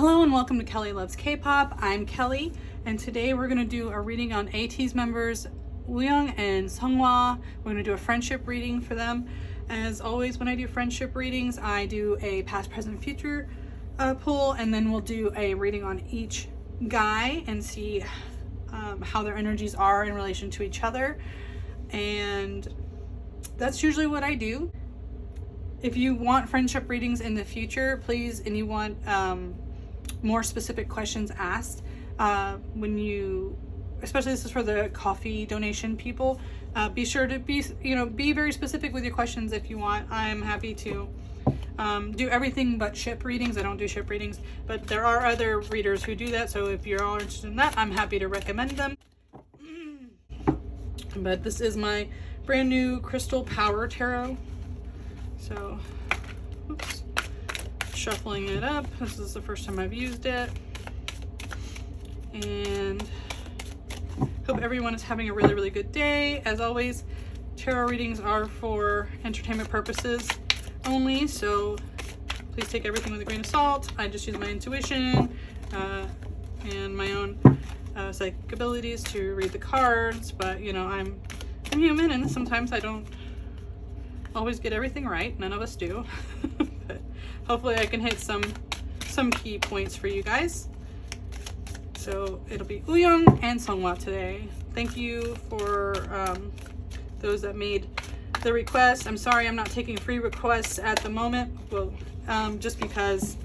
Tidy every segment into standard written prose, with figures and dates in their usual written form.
Hello and welcome to Kelly Loves K-Pop. I'm Kelly, and today we're going to do a reading on ATEEZ members Wooyoung and Seonghwa. We're going to do a friendship reading for them. As always, when I do friendship readings, I do a past, present, future pull, and then we'll do a reading on each guy and see how their energies are in relation to each other. And that's usually what I do. If you want friendship readings in the future, please, and you want more specific questions asked, especially this is for the coffee donation people, be sure to be very specific with your questions if you want. I'm happy to do everything but ship readings. I don't do ship readings, but there are other readers who do that, so if you're all interested in that, I'm happy to recommend them. But this is my brand new Crystal Power Tarot. So, oops, shuffling it up. This is the first time I've used it. And hope everyone is having a really, really good day. As always, tarot readings are for entertainment purposes only, so please take everything with a grain of salt. I just use my intuition and my own psychic abilities to read the cards, but you know, I'm human and sometimes I don't always get everything right. None of us do. But hopefully I can hit some key points for you guys. So it'll be Wooyoung and Seonghwa today. Thank you for those that made the request. I'm sorry I'm not taking free requests at the moment. Well, just because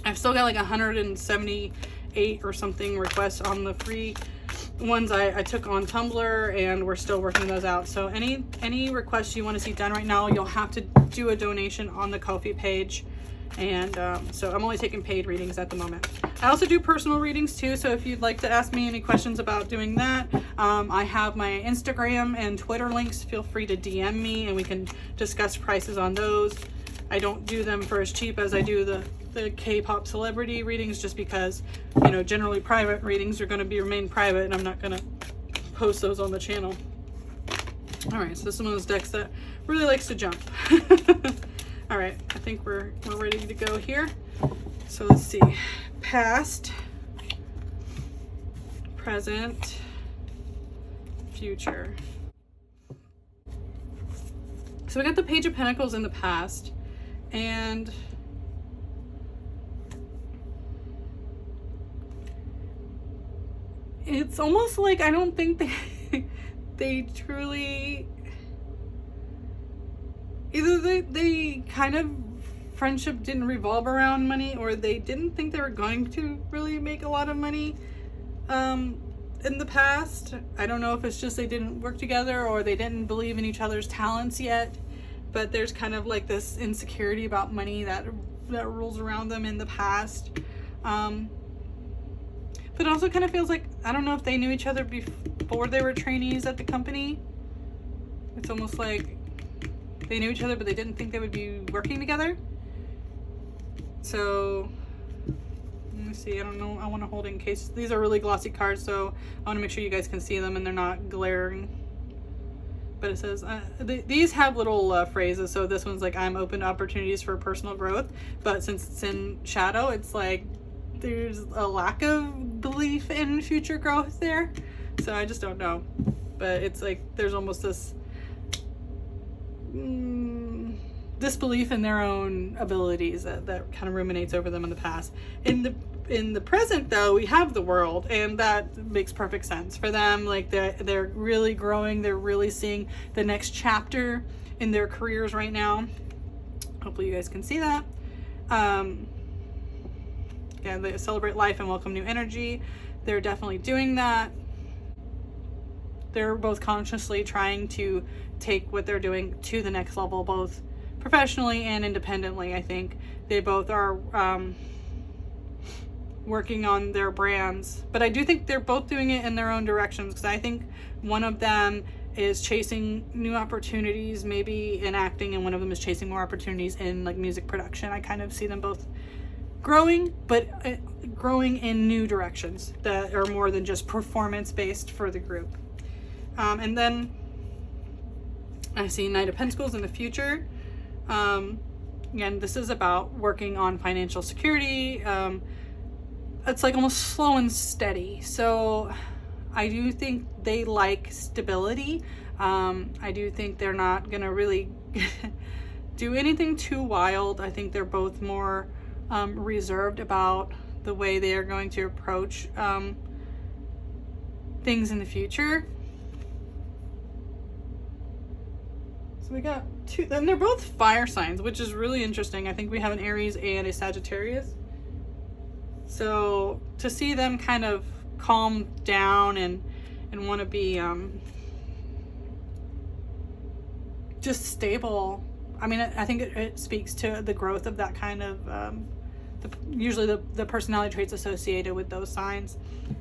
I've still got like 178 or something requests on the free ones I took on Tumblr, and we're still working those out. So any requests you want to see done right now, you'll have to do a donation on the Ko-fi page. And so I'm only taking paid readings at the moment. I also do personal readings too, so if you'd like to ask me any questions about doing that, I have my Instagram and Twitter links. Feel free to DM me and we can discuss prices on those. I don't do them for as cheap as I do the K-pop celebrity readings, just because, you know, generally private readings are going to remain private and I'm not going to post those on the channel. All right, so this is one of those decks that really likes to jump. All right, I think we're ready to go here. So let's see, past, present, future. So we got the Page of Pentacles in the past, and it's almost like I don't think they truly, either they kind of, friendship didn't revolve around money, or they didn't think they were going to really make a lot of money in the past. I don't know if it's just they didn't work together or they didn't believe in each other's talents yet, but there's kind of like this insecurity about money that rules around them in the past. But it also kind of feels like, I don't know if they knew each other before they were trainees at the company. It's almost like they knew each other, but they didn't think they would be working together. So, let me see, I don't know, I want to hold it in case, these are really glossy cards, so I want to make sure you guys can see them and they're not glaring. But it says, these have little phrases, so this one's like, I'm open to opportunities for personal growth, but since it's in shadow, it's like, there's a lack of belief in future growth there. So I just don't know. But it's like, there's almost this disbelief in their own abilities that kind of ruminates over them in the past. In the present though, we have the world, and that makes perfect sense for them. Like they're really growing, they're really seeing the next chapter in their careers right now. Hopefully you guys can see that. Yeah, they celebrate life and welcome new energy. They're definitely doing that. They're both consciously trying to take what they're doing to the next level, both professionally and independently. I think they both are working on their brands, but I do think they're both doing it in their own directions, because I think one of them is chasing new opportunities, maybe in acting, and one of them is chasing more opportunities in like music production. I kind of see them both growing, but growing in new directions that are more than just performance based for the group. And then I see Knight of Pentacles in the future. again, this is about working on financial security. It's like almost slow and steady. So I do think they like stability. I do think they're not gonna really do anything too wild. I think they're both more reserved about the way they are going to approach things in the future. So we got two, and they're both fire signs, which is really interesting. I think we have an Aries and a Sagittarius. So to see them kind of calm down and want to be just stable, I mean, I think it speaks to the growth of that kind of usually the personality traits associated with those signs.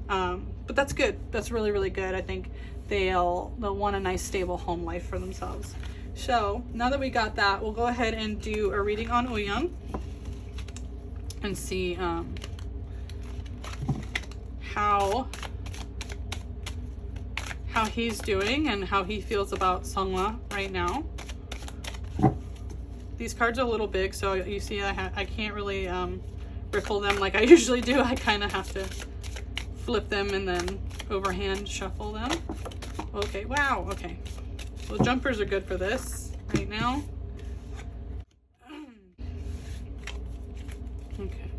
But that's good. That's really, really good. I think they'll want a nice stable home life for themselves. So now that we got that, we'll go ahead and do a reading on Wooyoung and see how he's doing and how he feels about Seonghwa right now. These cards are a little big, so you see I can't really riffle them like I usually do. I kind of have to flip them and then overhand shuffle them. Okay, wow, okay. Well, jumpers are good for this right now. Okay.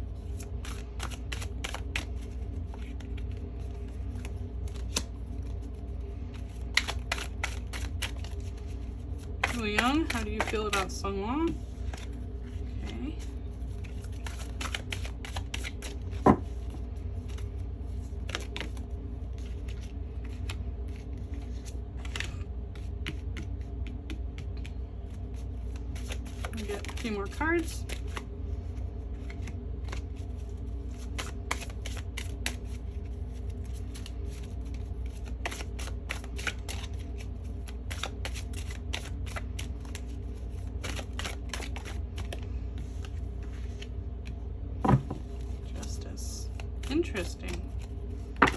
Wooyoung, how do you feel about Seonghwa? Okay. I'll get a few more cards. Interesting. I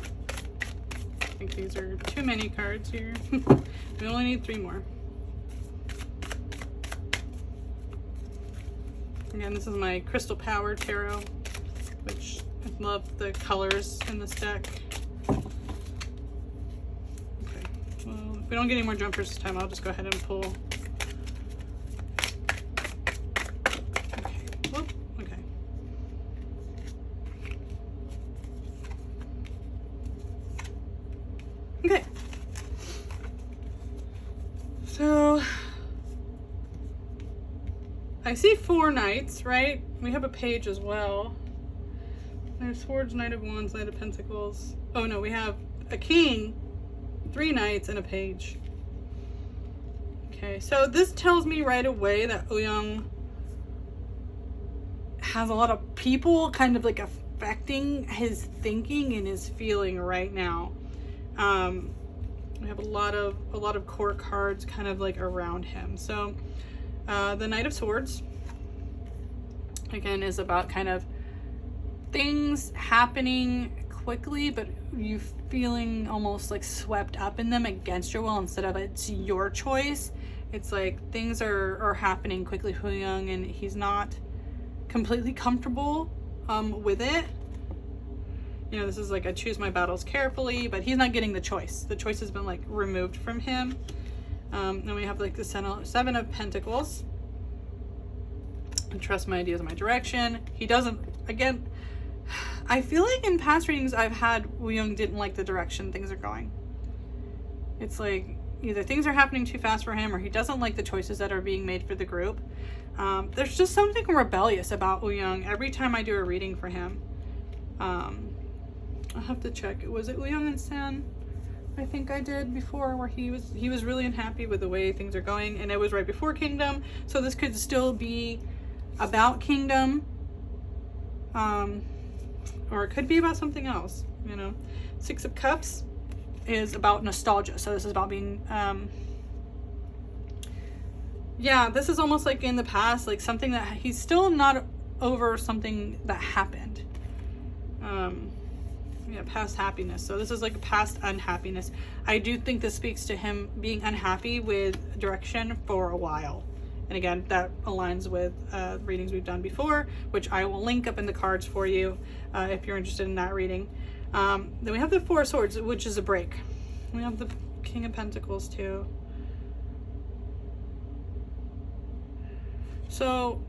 think these are too many cards here. We only need 3 more. Again, this is my Crystal Power Tarot, which I love the colors in this deck. Okay, well, if we don't get any more jumpers this time, I'll just go ahead and pull. Okay, so I see 4 knights, right? We have a page as well. There's Swords, Knight of Wands, Knight of Pentacles. Oh no, we have a king, 3 knights, and a page. Okay, so this tells me right away that Wooyoung has a lot of people kind of like affecting his thinking and his feeling right now. We have a lot of court cards kind of like around him. So the Knight of Swords again is about kind of things happening quickly, but you feeling almost like swept up in them against your will instead of it's your choice. It's like things are happening quickly for Wooyoung, and he's not completely comfortable with it. You know, this is like I choose my battles carefully, but he's not getting the choice. The choice has been like removed from him. Then we have like the 7 of Pentacles. And trust my ideas, my direction. He doesn't, again, I feel like in past readings I've had Wooyoung didn't like the direction things are going. It's like either things are happening too fast for him or he doesn't like the choices that are being made for the group. There's just something rebellious about Wooyoung every time I do a reading for him. I'll have to check. Was it Wooyoung and San? I think I did before, where he was really unhappy with the way things are going, and it was right before Kingdom, so this could still be about Kingdom, or it could be about something else, you know. 6 of Cups is about nostalgia, so this is about being yeah, this is almost like in the past, like something that he's still not over, something that happened. Yeah, past happiness. So this is like a past unhappiness. I do think this speaks to him being unhappy with direction for a while. And again, that aligns with readings we've done before, which I will link up in the cards for you if you're interested in that reading. Then we have the Four of Swords, which is a break. We have the King of Pentacles too. So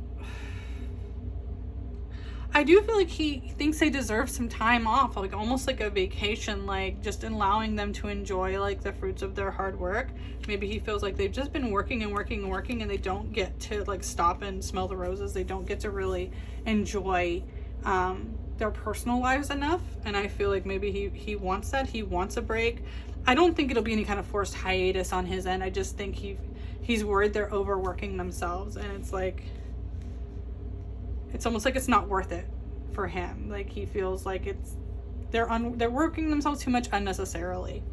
I do feel like he thinks they deserve some time off, like almost like a vacation, like just allowing them to enjoy like the fruits of their hard work. Maybe he feels like they've just been working and working and working, and they don't get to like stop and smell the roses. They don't get to really enjoy their personal lives enough. And I feel like maybe he wants that. He wants a break. I don't think it'll be any kind of forced hiatus on his end. I just think he's worried they're overworking themselves, and it's like, it's almost like it's not worth it for him. Like he feels like they're working themselves too much unnecessarily.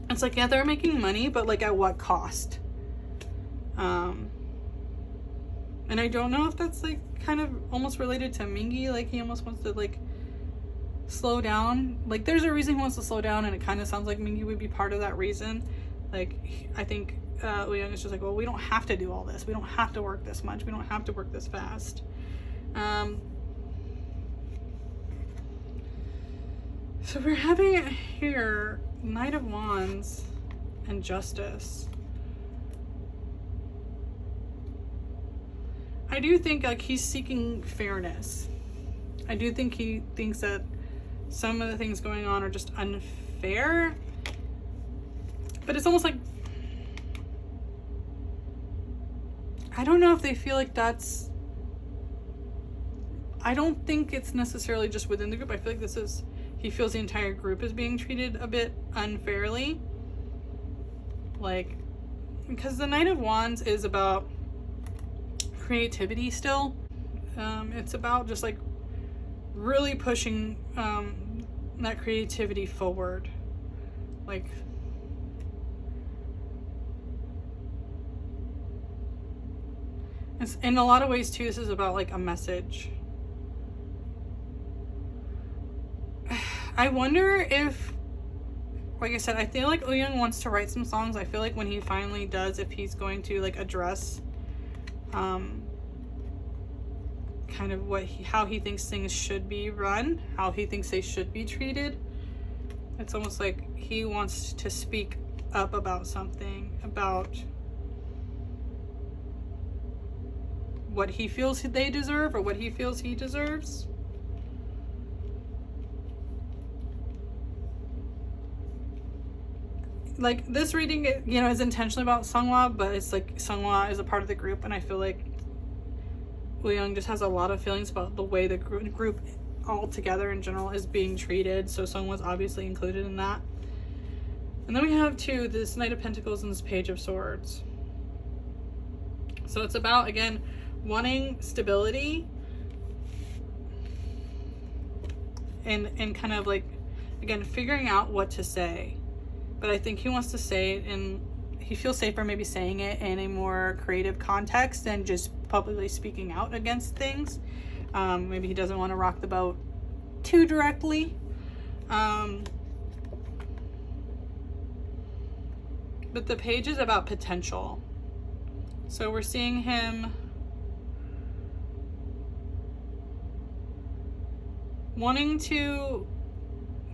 It's like, yeah, they're making money, but like at what cost? And I don't know if that's like kind of almost related to Mingi. Like he almost wants to like slow down. Like there's a reason he wants to slow down, and it kind of sounds like Mingi would be part of that reason. Like I think Wooyoung is just like, well, we don't have to do all this. We don't have to work this much. We don't have to work this fast. So we're having it here, Knight of Wands and Justice. I do think like he's seeking fairness. I do think he thinks that some of the things going on are just unfair. But it's almost like, I don't know if they feel like that's, I don't think it's necessarily just within the group. I feel like he feels the entire group is being treated a bit unfairly. Like, because the Knight of Wands is about creativity still. It's about just like really pushing that creativity forward. Like, in a lot of ways too, this is about like a message. I wonder if, like I said, I feel like Wooyoung wants to write some songs. I feel like when he finally does, if he's going to like address kind of how he thinks things should be run, how he thinks they should be treated, it's almost like he wants to speak up about something, about what he feels they deserve or what he feels he deserves. Like this reading, you know, is intentionally about Seonghwa, but it's like Seonghwa is a part of the group, and I feel like Wooyoung just has a lot of feelings about the way the group altogether in general is being treated. So Seonghwa's obviously included in that. And then we have too this Knight of Pentacles and this Page of Swords. So it's about, again, wanting stability and kind of like, again, figuring out what to say. But I think he wants to say it, and he feels safer maybe saying it in a more creative context than just publicly speaking out against things. Maybe he doesn't want to rock the boat too directly. But the page is about potential. So we're seeing him wanting to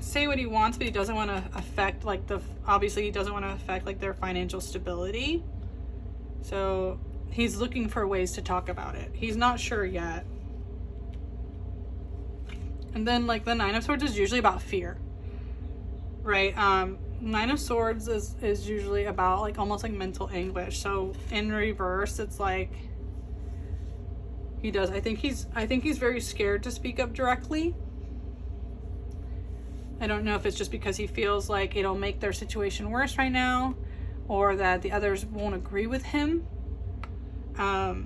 say what he wants, but he doesn't want to affect like obviously he doesn't want to affect like their financial stability. So he's looking for ways to talk about it. He's not sure yet. And then like the Nine of Swords is usually about fear, right? Nine of Swords is usually about like almost like mental anguish. So in reverse, it's like I think he's very scared to speak up directly. I don't know if it's just because he feels like it'll make their situation worse right now, or that the others won't agree with him. But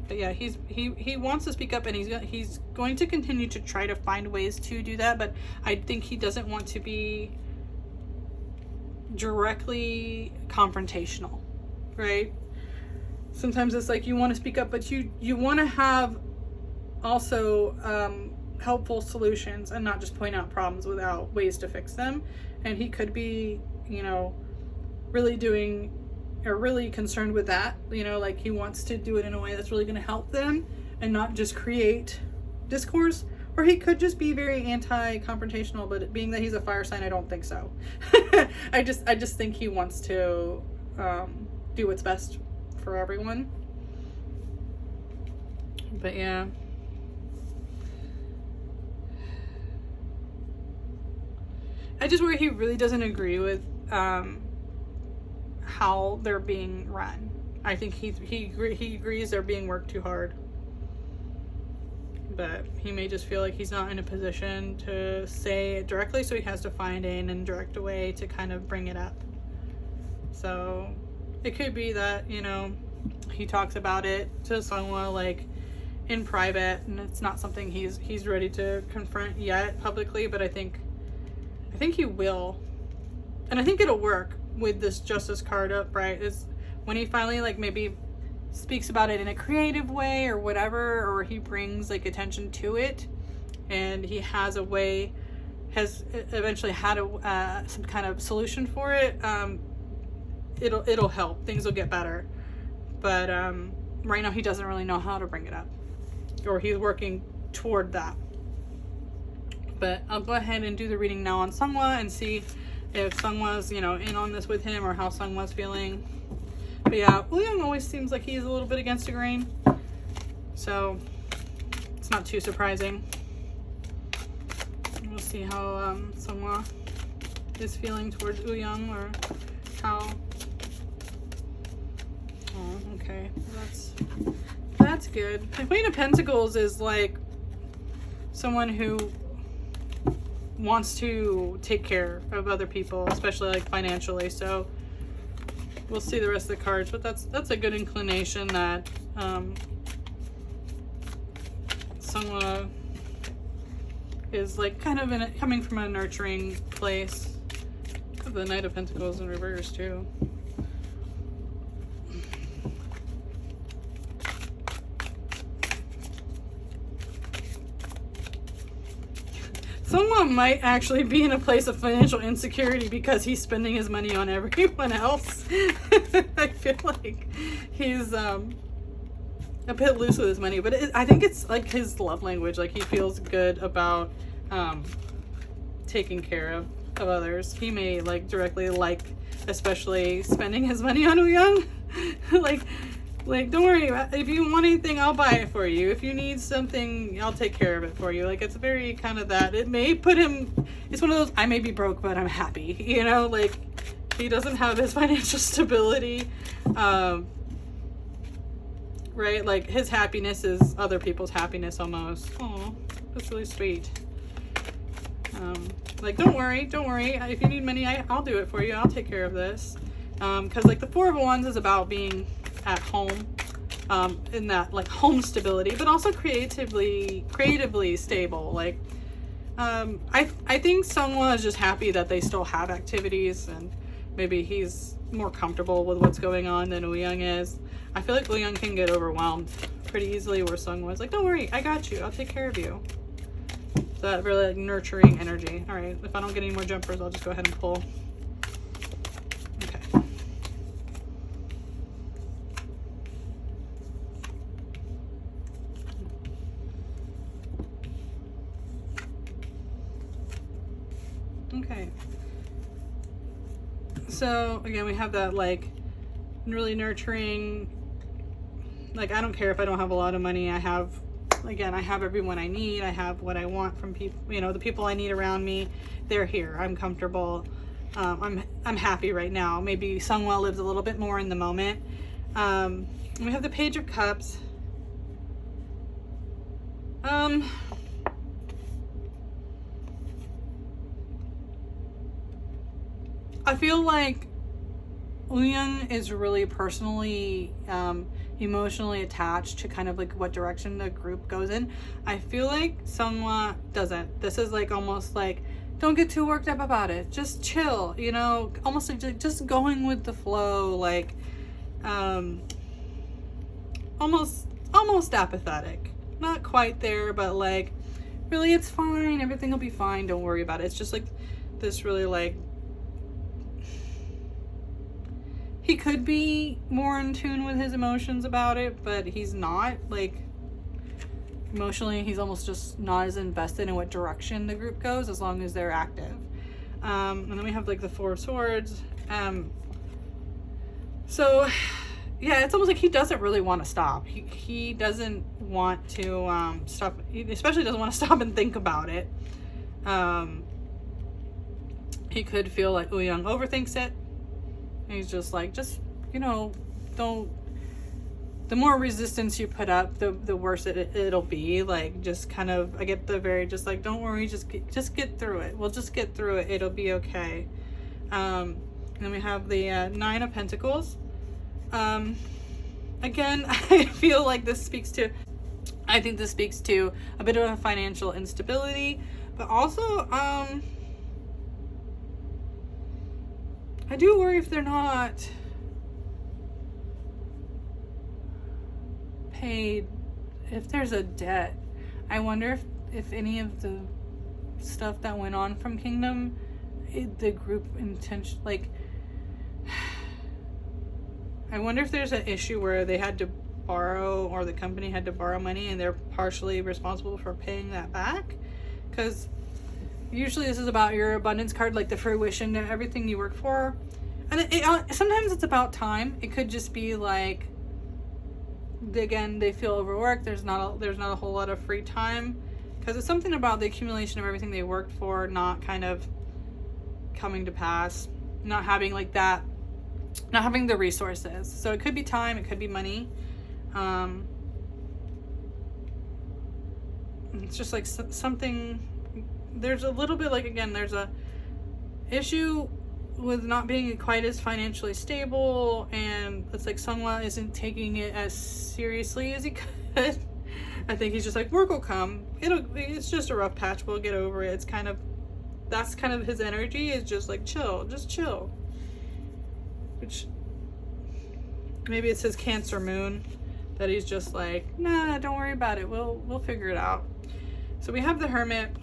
yeah, he wants to speak up, and he's going to continue to try to find ways to do that. But I think he doesn't want to be directly confrontational, right? Sometimes it's like you want to speak up, but you want to have also helpful solutions and not just point out problems without ways to fix them. And he could be, you know, really doing are really concerned with that. You know, like he wants to do it in a way that's really going to help them and not just create discourse. Or he could just be very anti-confrontational, but being that he's a fire sign, I don't think so. I just think he wants to do what's best for everyone. But yeah. I just worry he really doesn't agree with how they're being run. I think he agrees they're being worked too hard. But he may just feel like he's not in a position to say it directly, so he has to find an indirect way to kind of bring it up. So it could be that, you know, he talks about it to Seonghwa like in private, and it's not something he's ready to confront yet publicly, but I think he will. And I think it'll work with this justice card up, right? Is when he finally like maybe speaks about it in a creative way or whatever, or he brings like attention to it, and he has a way, has eventually had a some kind of solution for it. It'll help. Things will get better. But right now he doesn't really know how to bring it up, or he's working toward that. But I'll go ahead and do the reading now on Seonghwa and see if Seonghwa's, you know, in on this with him, or how Seonghwa's feeling. But yeah, Wooyoung always seems like he's a little bit against the grain, so it's not too surprising. We'll see how Seonghwa is feeling towards Wooyoung, or how. Oh, okay, that's good. The Queen of Pentacles is like someone who wants to take care of other people, especially like financially. So we'll see the rest of the cards, but that's a good inclination that Seonghwa is like kind of coming from a nurturing place. The Knight of Pentacles in reverse too. Someone might actually be in a place of financial insecurity because he's spending his money on everyone else. I feel like he's a bit loose with his money, but I think it's like his love language. Like he feels good about taking care of others. He may like directly like, especially spending his money on Wooyoung. Like, don't worry, if you want anything, I'll buy it for you. If you need something, I'll take care of it for you. Like, it's very kind of that. It may put him, it's one of those, I may be broke, but I'm happy. You know, like, he doesn't have his financial stability. Right? Like, his happiness is other people's happiness almost. Oh, that's really sweet. Like, don't worry. If you need money, I'll do it for you. I'll take care of this. Because, like, the Four of Wands is about being at home, in that like home stability, but also creatively stable. Like I think Seonghwa is just happy that they still have activities, and maybe he's more comfortable with what's going on than Wooyoung is. I feel like Wooyoung can get overwhelmed pretty easily, where Seonghwa is like, don't worry, I got you, I'll take care of you. So that really like nurturing energy. All right, if I don't get any more jumpers, I'll just go ahead and pull. Okay, so again, we have that like really nurturing, like, I don't care if I don't have a lot of money. I have everyone I need. I have what I want from people, you know, the people I need around me, they're here. I'm comfortable. I'm happy right now. Maybe Seonghwa lives a little bit more in the moment. We have the Page of Cups. I feel like Wooyoung is really personally, emotionally attached to kind of like what direction the group goes in. I feel like Seonghwa doesn't. This is like almost like, don't get too worked up about it. Just chill, you know, almost like just going with the flow, like, almost apathetic. Not quite there, but like, really, it's fine. Everything will be fine. Don't worry about it. It's just like this really like he could be more in tune with his emotions about it, but he's not. Like, emotionally, he's almost just not as invested in what direction the group goes as long as they're active. And then we have like the Four of Swords. So yeah, it's almost like he doesn't really want to stop. He doesn't want to stop. He especially doesn't want to stop and think about it. He could feel like Wooyoung overthinks it. He's just like, you know, don't. The more resistance you put up, the worse it'll be. Like, just kind of, I get the very, just like, don't worry, just get through it. We'll just get through it. It'll be okay. And then we have the Nine of Pentacles. Again, I feel like this speaks to, I think this speaks to a bit of a financial instability, but also, I do worry if they're not paid, if there's a debt. I wonder if any of the stuff that went on from Kingdom, the group intention, like, I wonder if there's an issue where they had to borrow, or the company had to borrow money and they're partially responsible for paying that back. Because usually this is about your abundance card, like the fruition and everything you work for. And sometimes it's about time. It could just be like, again, they feel overworked. There's not a whole lot of free time, because it's something about the accumulation of everything they worked for not kind of coming to pass, not having like that, not having the resources. So it could be time, it could be money. It's just like something, there's a little bit like, again, there's a issue with not being quite as financially stable, and it's like Seonghwa isn't taking it as seriously as he could. I think he's just like, work will come. It's just a rough patch. We'll get over it. It's kind of, that's kind of his energy, is just like, chill, just chill. Which, maybe it's his Cancer moon that he's just like, nah, don't worry about it. We'll figure it out. So we have the Hermit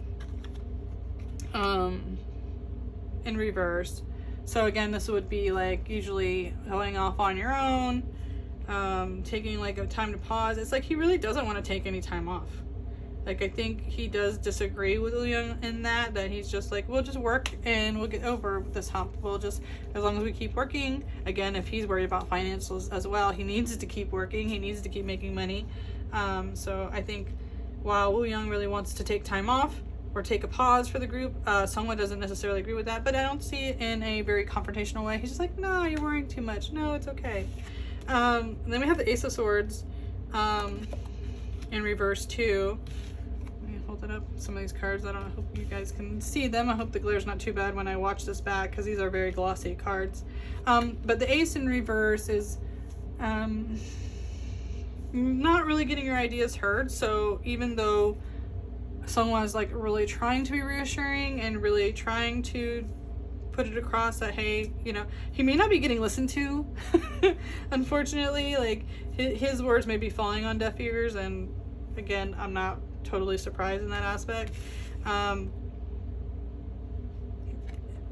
in reverse. So again, this would be like usually going off on your own, taking like a time to pause. It's like he really doesn't want to take any time off. Like, I think he does disagree with Wooyoung in that he's just like, we'll just work and we'll get over this hump. We'll just, as long as we keep working. Again, if he's worried about financials as well, he needs to keep working. He needs to keep making money. So I think while Wooyoung really wants to take time off or take a pause for the group, Seonghwa doesn't necessarily agree with that, but I don't see it in a very confrontational way. He's just like, no, you're worrying too much. No, it's okay. And then we have the Ace of Swords in reverse too. Let me hold it up, some of these cards. I don't know, I hope you guys can see them. I hope the glare's not too bad when I watch this back, because these are very glossy cards. But the Ace in reverse is not really getting your ideas heard. So even though Seonghwa is like really trying to be reassuring and really trying to put it across that, hey, you know, he may not be getting listened to. Unfortunately, like his words may be falling on deaf ears, and again, I'm not totally surprised in that aspect.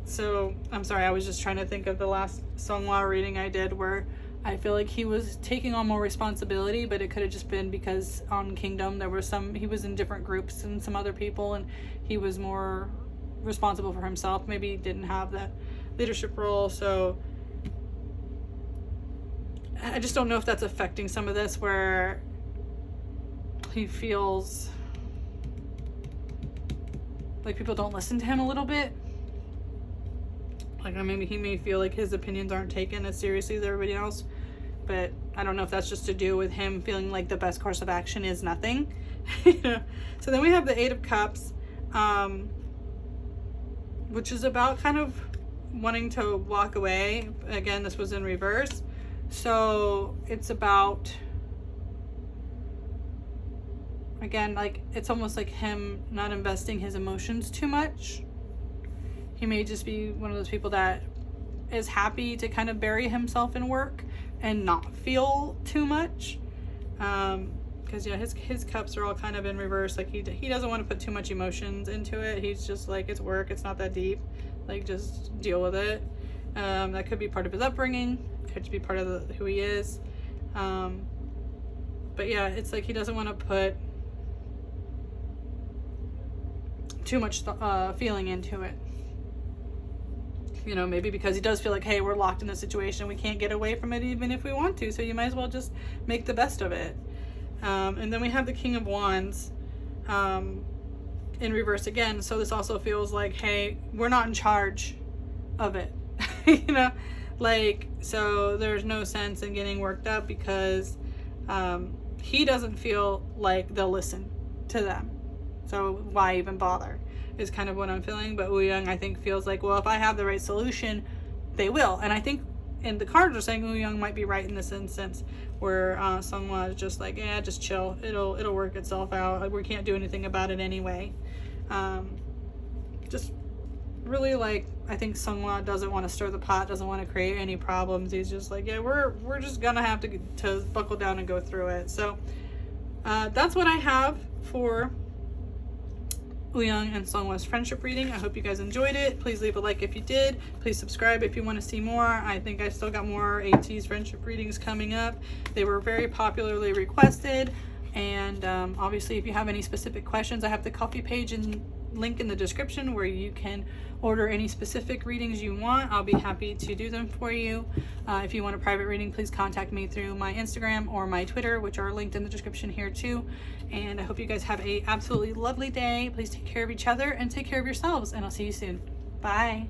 So I'm sorry, I was just trying to think of the last Seonghwa reading I did where I feel like he was taking on more responsibility, but it could have just been because on Kingdom there were he was in different groups and some other people, and he was more responsible for himself. Maybe he didn't have that leadership role. So I just don't know if that's affecting some of this, where he feels like people don't listen to him a little bit. Like, maybe he may feel like his opinions aren't taken as seriously as everybody else, but I don't know if that's just to do with him feeling like the best course of action is nothing. You know? So then we have the Eight of Cups, which is about kind of wanting to walk away. Again, this was in reverse. So it's about, again, like, it's almost like him not investing his emotions too much. He may just be one of those people that is happy to kind of bury himself in work and not feel too much. Because yeah, his cups are all kind of in reverse. Like he doesn't want to put too much emotions into it. He's just like, it's work, it's not that deep. Like, just deal with it. That could be part of his upbringing. could just be part of who he is. But yeah, it's like he doesn't want to put too much feeling into it. You know, maybe because he does feel like, hey, we're locked in a situation, we can't get away from it even if we want to, so you might as well just make the best of it. And then we have the King of Wands in reverse again, so this also feels like, hey, we're not in charge of it. You know, like, so there's no sense in getting worked up because he doesn't feel like they'll listen to them, so why even bother, is kind of what I'm feeling. But Wooyoung, I think, feels like, well, if I have the right solution, they will. And I think, and the cards are saying Wooyoung might be right in this instance, where Seonghwa is just like, yeah, just chill, it'll work itself out, we can't do anything about it anyway. Just really, like, I think Seonghwa doesn't want to stir the pot, doesn't want to create any problems. He's just like, yeah, we're just gonna have to buckle down and go through it. So that's what I have for Wooyoung and Seonghwa's friendship reading. I hope you guys enjoyed it. Please leave a like if you did. Please subscribe if you want to see more. I think I still got more ATEEZ friendship readings coming up. They were very popularly requested. And obviously, if you have any specific questions, I have the Ko-fi page and link in the description where you can order any specific readings you want. I'll be happy to do them for you. If you want a private reading, please contact me through my Instagram or my Twitter, which are linked in the description here too. And I hope you guys have a absolutely lovely day. Please take care of each other and take care of yourselves, and I'll see you soon. Bye.